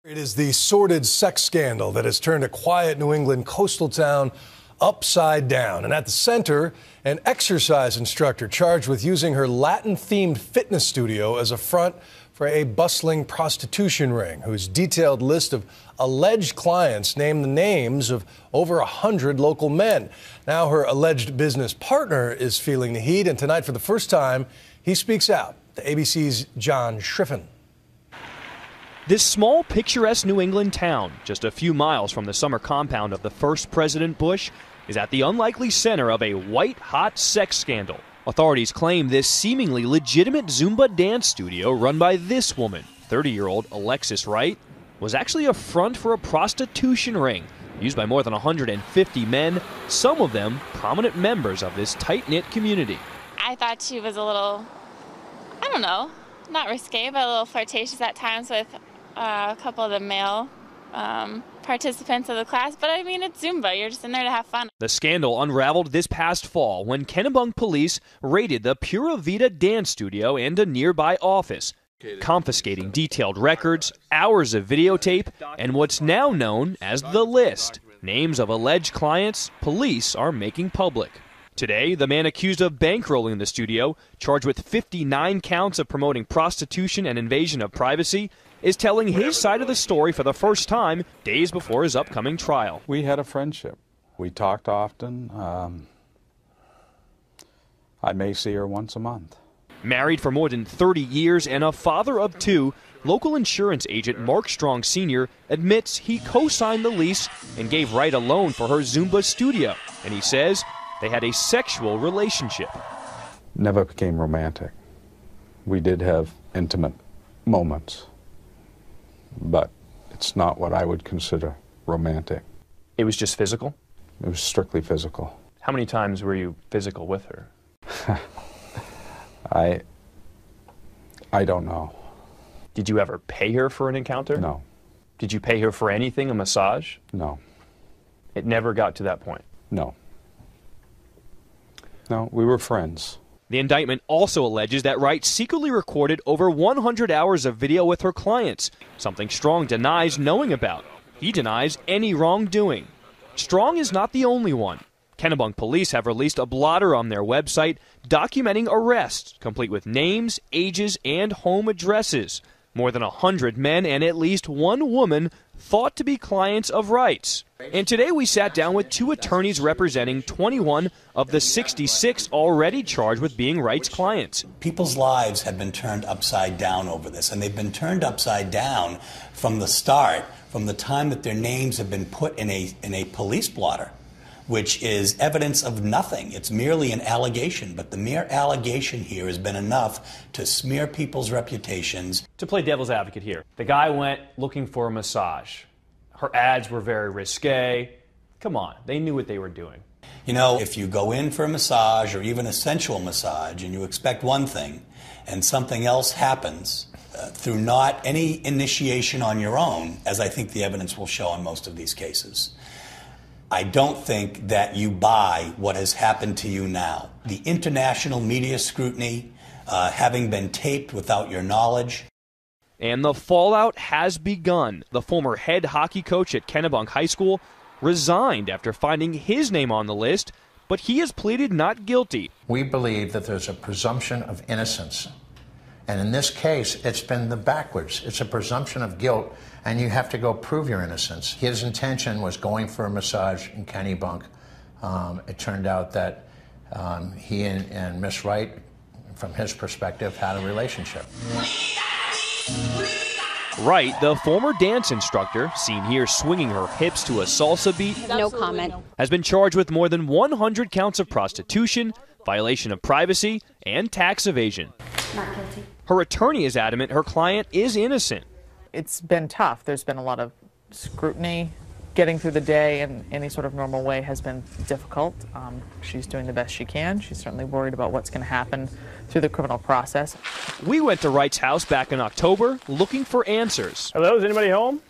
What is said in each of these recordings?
It is the sordid sex scandal that has turned a quiet New England coastal town upside down. And at the center, an exercise instructor charged with using her Latin-themed fitness studio as a front for a bustling prostitution ring, whose detailed list of alleged clients named the names of over 100 local men. Now her alleged business partner is feeling the heat, and tonight, for the first time, he speaks out. The ABC's John Schriffen. This small, picturesque New England town, just a few miles from the summer compound of the first President Bush, is at the unlikely center of a white-hot sex scandal. Authorities claim this seemingly legitimate Zumba dance studio run by this woman, 30-year-old Alexis Wright, was actually a front for a prostitution ring used by more than 150 men, some of them prominent members of this tight-knit community. I thought she was a little, I don't know, not risque, but a little flirtatious at times with a couple of the male participants of the class. But I mean, it's Zumba. You're just in there to have fun. The scandal unraveled this past fall when Kennebunk police raided the Pura Vida dance studio and a nearby office, confiscating detailed records, hours of videotape, and what's now known as the list. Names of alleged clients police are making public. Today, the man accused of bankrolling the studio, charged with 59 counts of promoting prostitution and invasion of privacy, is telling his side of the story for the first time days before his upcoming trial. We had a friendship. We talked often. I may see her once a month. Married for more than 30 years and a father of two, local insurance agent Mark Strong Sr. admits he co-signed the lease and gave Wright a loan for her Zumba studio, and he says they had a sexual relationship. Never became romantic. We did have intimate moments, but it's not what I would consider romantic. It was just physical? It was strictly physical. How many times were you physical with her? I don't know. Did you ever pay her for an encounter? No. Did you pay her for anything, a massage? No. It never got to that point? No. No, we were friends. The indictment also alleges that Wright secretly recorded over 100 hours of video with her clients, something Strong denies knowing about. He denies any wrongdoing. Strong is not the only one. Kennebunk police have released a blotter on their website documenting arrests, complete with names, ages, and home addresses. More than 100 men and at least one woman thought to be clients of Wright's. And today we sat down with two attorneys representing 21 of the 66 already charged with being Wright's clients. People's lives have been turned upside down over this, and they've been turned upside down from the start, from the time that their names have been put in a police blotter, which is evidence of nothing. It's merely an allegation, but the mere allegation here has been enough to smear people's reputations. To play devil's advocate here, the guy went looking for a massage. Her ads were very risque. Come on, they knew what they were doing. You know, if you go in for a massage or even a sensual massage and you expect one thing and something else happens through not any initiation on your own, as I think the evidence will show in most of these cases, I don't think that you buy what has happened to you now. The international media scrutiny, having been taped without your knowledge. And the fallout has begun. The former head hockey coach at Kennebunk High School resigned after finding his name on the list, but he has pleaded not guilty. We believe that there's a presumption of innocence. And in this case, it's been the backwards. It's a presumption of guilt, and you have to go prove your innocence. His intention was going for a massage in Kennebunk. It turned out that he and Miss Wright, from his perspective, had a relationship. Wright, the former dance instructor, seen here swinging her hips to a salsa beat, no comment, has been charged with more than 100 counts of prostitution, violation of privacy, and tax evasion. not guilty. Her attorney is adamant her client is innocent. It's been tough. There's been a lot of scrutiny. Getting through the day in any sort of normal way has been difficult. She's doing the best she can. She's certainly worried about what's going to happen through the criminal process. We went to Wright's house back in October looking for answers. Hello, is anybody home?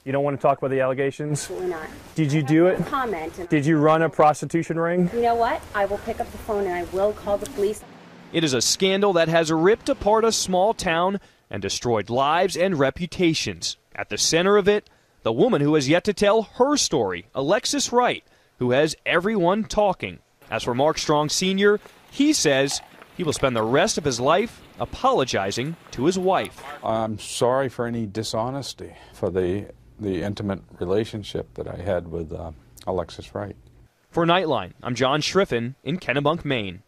You don't want to talk about the allegations? Absolutely not. Did you do it? Comment. Did you run a prostitution ring? You know what? I will pick up the phone and I will call the police. It is a scandal that has ripped apart a small town and destroyed lives and reputations. At the center of it, the woman who has yet to tell her story, Alexis Wright, who has everyone talking. As for Mark Strong Sr., he says he will spend the rest of his life apologizing to his wife. I'm sorry for any dishonesty, for the intimate relationship that I had with Alexis Wright. For Nightline, I'm John Schriffen in Kennebunk, Maine.